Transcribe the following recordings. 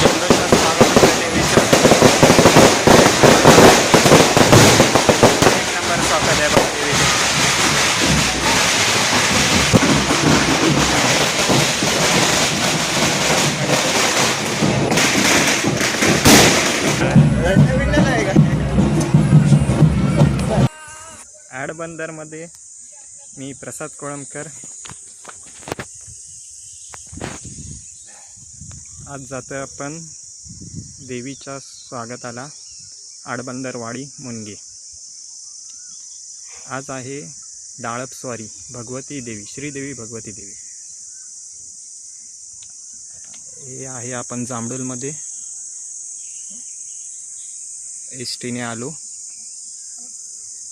जल्लोषात स्वागत होतं देवीचं. एक नंबर स्वागत आहे बघा देवीचं. आडबंदरमध्ये मी प्रसाद कोळंबकर. आज जातोय आपण देवीच्या स्वागताला आडबंदरवाडी मुनगे. आज आहे डाळपस्वारी भगवती देवी, श्रीदेवी भगवती देवी. हे आहे आपण जांभडूलमध्ये एसटीने आलो.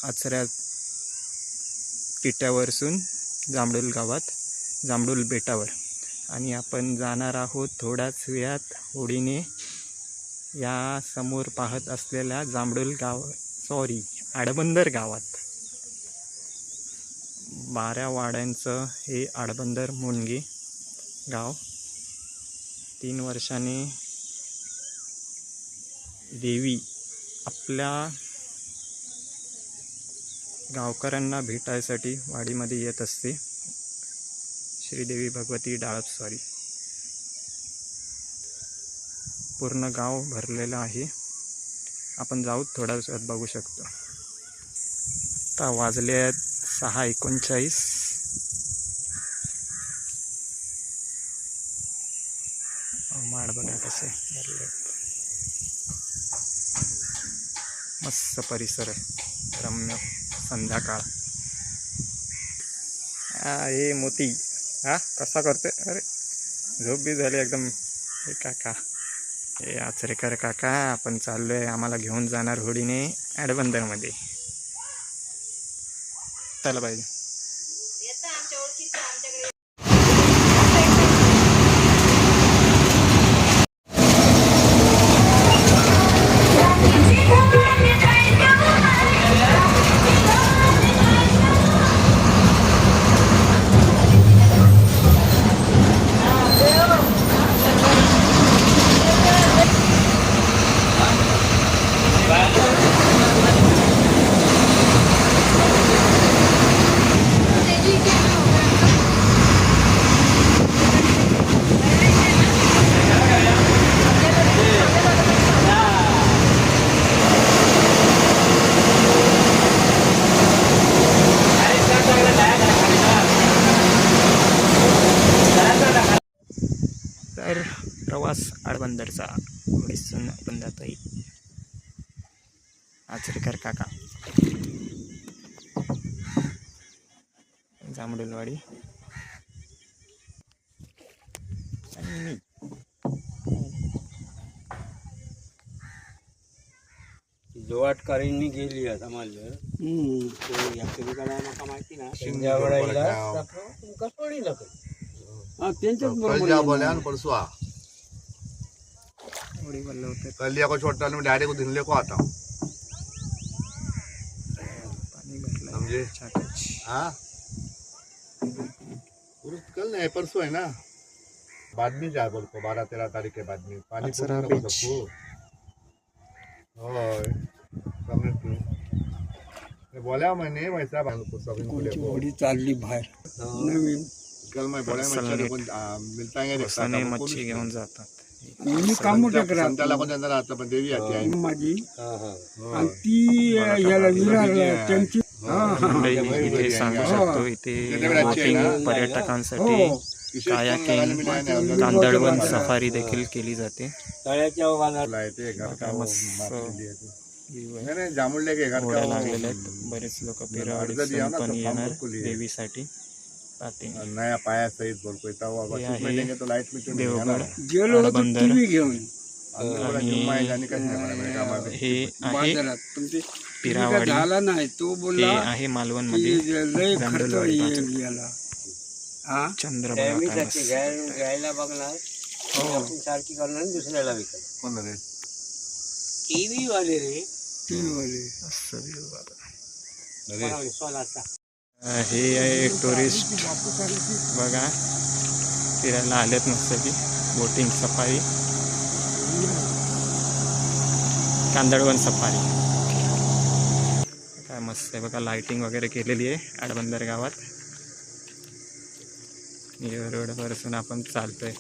आचऱ्या टिट्यावरसून जांभडूल गावात, जांभडूल बेटावर, आणि आपण जाणार आहोत थोड्याच वेळात होडीने या समोर पाहत असलेल्या जांभडूल आडबंदर गावात. 12 वाड्यांचं हे आडबंदर मुनगे गाव. 3 वर्षाने देवी आपल्या गावकऱ्यांना भेटायसाठी वाडीमध्ये येत असते. श्रीदेवी भगवती डाळपस्वारी. पूर्ण गाव भरलेलं आहे. आपण जाऊ थोड्याच वेळात, बघू शकतो. आता वाजले आहेत 6:39. माड बघा कसे भरले. मस्त परिसर आहे, रम्य संध्याकाळ. हे मोती कसा करते. अरे झोप बी झाली एकदम. हे काका, हे आचरेकर काका. आपण चाललोय, आम्हाला घेऊन जाणार होडीने आडबंदरमध्ये. चला पाहिजे. तर प्रवास आडबंदरचा दिसून आपण जातोय. आचरेकर काका, जांभडूलवाडी आणि मी. जोवाटकरांनी गेली आता मला माहिती ना शिंगावड्याला कसोडीला त्यांच्याच को छोटा डायरेक्ट दिनले को आता पाणी भरलं समझे. हाँ कल नहीं परसों है ना, बाद में जा बोल को 12-13 तारीख के बाद में पानी पूरा सबको. बोला मैंने वैसा बड़ी चालली बाहेर नवीन. कल मैं बोला मिलता है मच्छी घेऊन जातात. काम संताला को जनता आता पण देवी आती आहे माझी आणि ती याला विरार त्यांची इथे सांगू शकतो. इथे बोटिंग पर्यटकांसाठी कायाकिंग, कांदळवन सफारी देखील केली जाते. घोड्या लागलेले आहेत. बरेच लोक पिरावडीतून पण येणार देवीसाठी. नया पाया सहित बोल कोई तो लाइट में देवगड गेलो आडबंदर घेऊन. हे आहे पिरावाडी. झाला नाही तो हे बोलला आहे मालवण मध्ये चंद्रभागा. घ्यायला बघणार सारखी करणार दुसऱ्याला विकणार. कोण रे? टीव्ही वाले रे, टीव्ही वाले सोलाचा. हे आहे टुरिस्ट बघा, फिरायला आलेत मस्त की बोटिंग सफारी. कांदळवन सफारी. काय मस्त आहे बघा, लाइटिंग वगैरे केलेली आहे आडबंदर गावात. या रोडवरसून आपण चालतोय.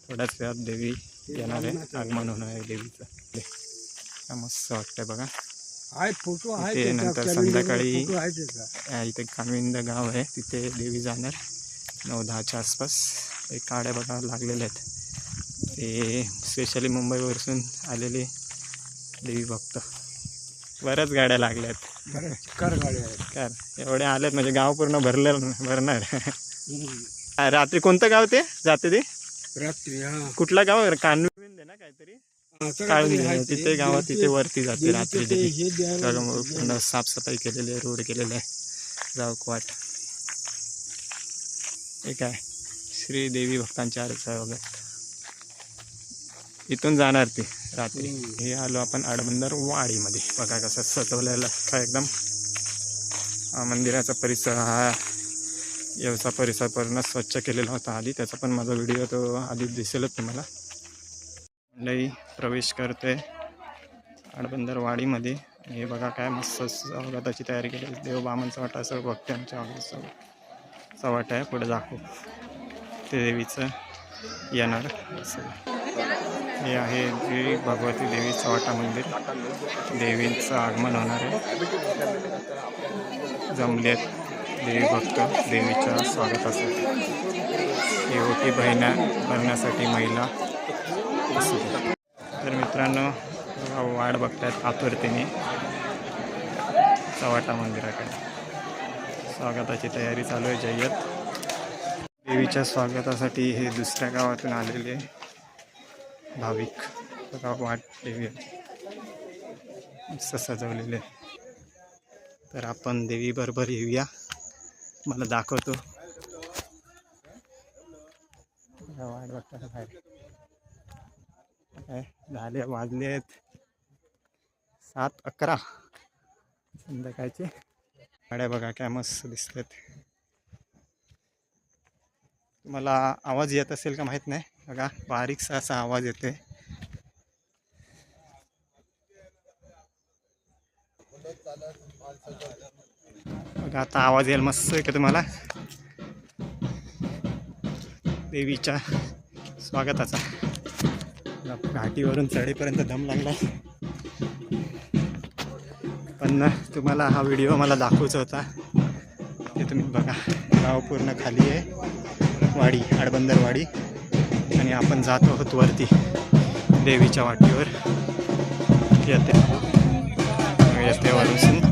थोड्याच वेळात देवी येणार आहे, आगमन होणार आहे देवीचं. काय मस्त वाटतंय बघा. फोटो ते नंतर संध्याकाळी इथे कानविंद गाव आहे, तिथे देवी जाणार 9-10च्या आसपास. एक गाड्या बघा लागलेल्या आहेत, ते स्पेशली मुंबईवरून आलेले देवी भक्त. बऱ्याच गाड्या लागल्या आहेत. काय एवढ्या आल्यात म्हणजे गाव पूर्ण भरणार. रात्री कोणतं गाव ते जाते ते? रात्री कुठलं गाव? कानविंद आहे ना काहीतरी, तिथे गावात तिथे वरती जाते रात्री देवी. पूर्ण साफसफाई केलेली आहे, रोड केलेला आहे, जाऊकवाट. हे काय श्री देवी भक्तांच्या आरसा वगैरे इथून जाणार ती रात्री. हे आलो आपण आडबंदर वाडीमध्ये. बघा कसं सजवलेलं काय एकदम. मंदिराचा परिसर हा येवचा परिसर पूर्ण स्वच्छ केलेला होता आधी, त्याचा पण माझा व्हिडिओ तो आधी दिसेलच तुम्हाला. लई प्रवेश करतोय आडबंदर वाडीमध्ये. हे बघा काय मस्त स्वागताची तयारी केली. देव बामणचा वाटा असं भक्तांच्या चवाट आहे. पुढे दाखवू ते देवीचं येणार असं. हे आहे श्री भगवती देवी चवाटा मंदिर. देवीचं आगमन होणार आहे. जमलेत देवी भक्त देवीच्या स्वागतासाठी. हे ओटी बहिणा भरण्यासाठी महिला असं. तर मित्रांनो वाट बघतायत आतुरतेने चवाटा मंदिराकडे. स्वागताची तयारी चालू आहे. जय्यत देवीच्या स्वागतासाठी हे दुसऱ्या गावातून आलेले भाविक बघा. वाट देवी मस्त सजवलेले. तर आपण देवी बरोबर येऊया, मला दाखवतो. वाट बघता बाहेर काय झाले, वाजले आहेत 7:11 संध्याकाळचे. गाड्या बघा काय मस्त दिसतात. तुम्हाला आवाज येत असेल का माहीत नाही. बघा बारीकसा असा आवाज येते. बघा आता आवाज येईल मस्त आहे का तुम्हाला देवीच्या स्वागताचा. घाटीवरून चढेपर्यंत दम लागला, पण तुम्हाला हा व्हिडिओ मला दाखवायचा होता. ते तुम्ही बघा. गाव पूर्ण खाली आहे, वाडी आडबंदर वाडी. आणि आपण जात आहोत वरती देवीच्या वाटेवर. येते वरून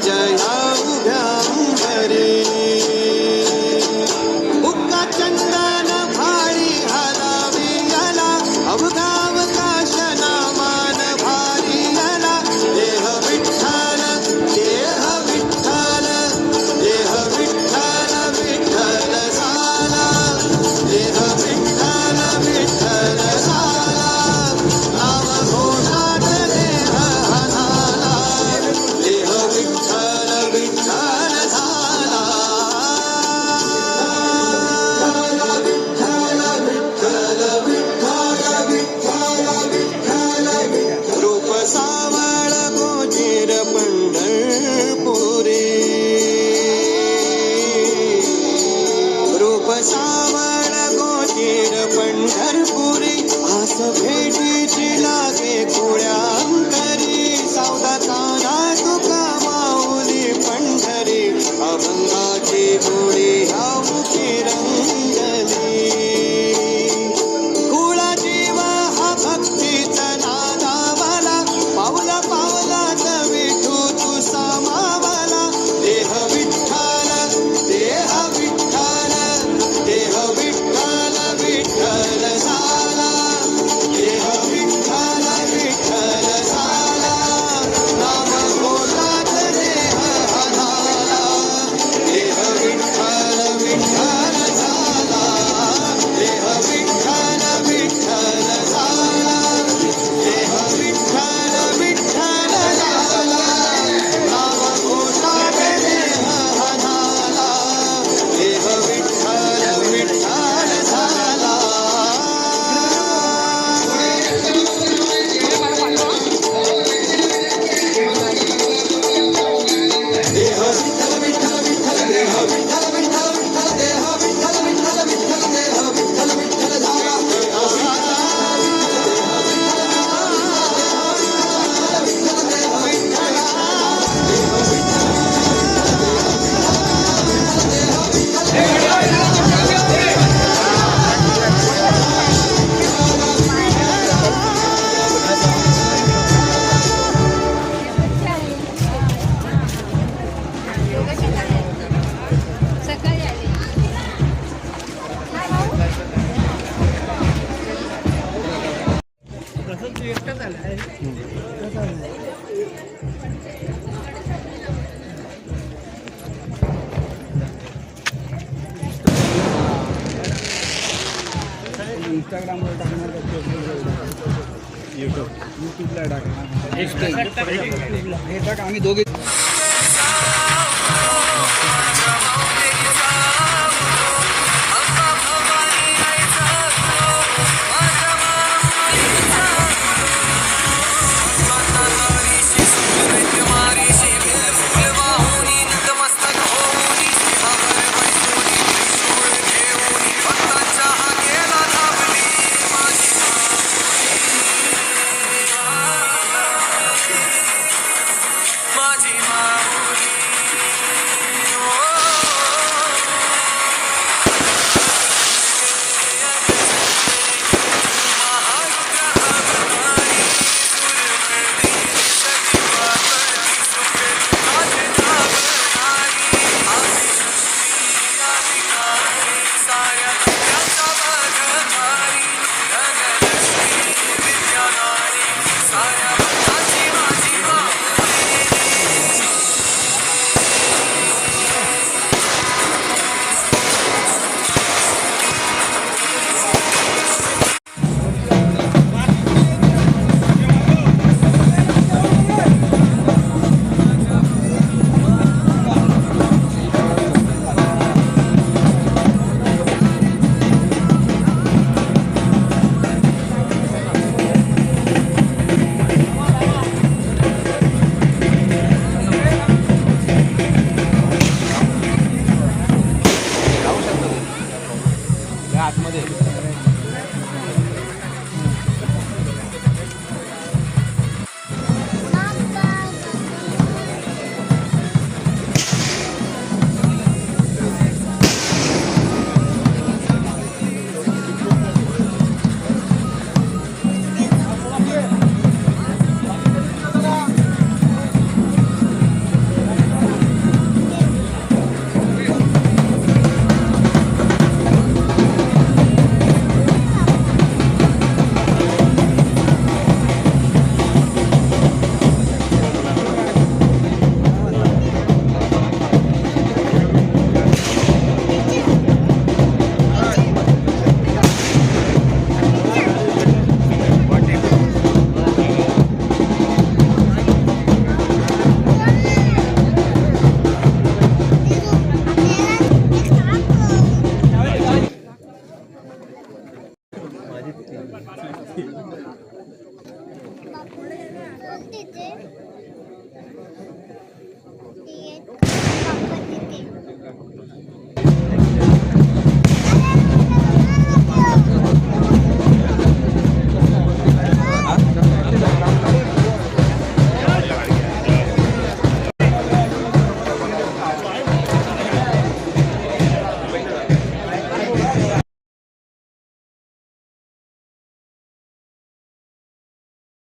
जया उभ्या अंबरी बुक्का चंदन भारी हलावी याला अवघावकाश नामान भारी याला देह विठ्ठल देह विठ्ठल देह विठ्ठल विठ्ठल झाला देह विठ्ठल विठ्ठल झाला नाम घोषात देह झाला देह विठ्ठल विठ्ठल झाला विठ्ठल विठ्ठल विठ्ठल विठ्ठल विठ्ठल रूप सावळ गोचर पंढरपुरी रूप सावळ गोचर पंढरपुरी आस भेटीची लागे कुळ्या अंतरी सावधा काना तुका माऊली पंढरी अभंगाची गोडी हाऊची रंगली कुळा जीवा हा भक्तीचा नादावाला पावला पावलात विठू तू सामावाला देह विठ्ठल देह विठ्ठल देह विठ्ठल विठ्ठल झाला देह विठ्ठल विठ्ठल झाला नाम घोषात देह झाला देह विठ्ठल विठ्ठल झाला देह विठ्ठल विठ्ठल झाला देह विठ्ठल विठ्ठल झाला नाम घोषात देह झाला देह विठ्ठल विठ्ठल झाला देह विठ्ठल विठ्ठल विठ्ठल देह विठ्ठल विठ्ठल विठ्ठल देह विठ्ठल विठ्ठल विठ्ठल देह विठ्ठल विठ्ठल झाला सकाळी आले इंस्टाग्रामवर टाकणार युट्यूबला टाकणार हे टाक आम्ही दोघे आतमध्ये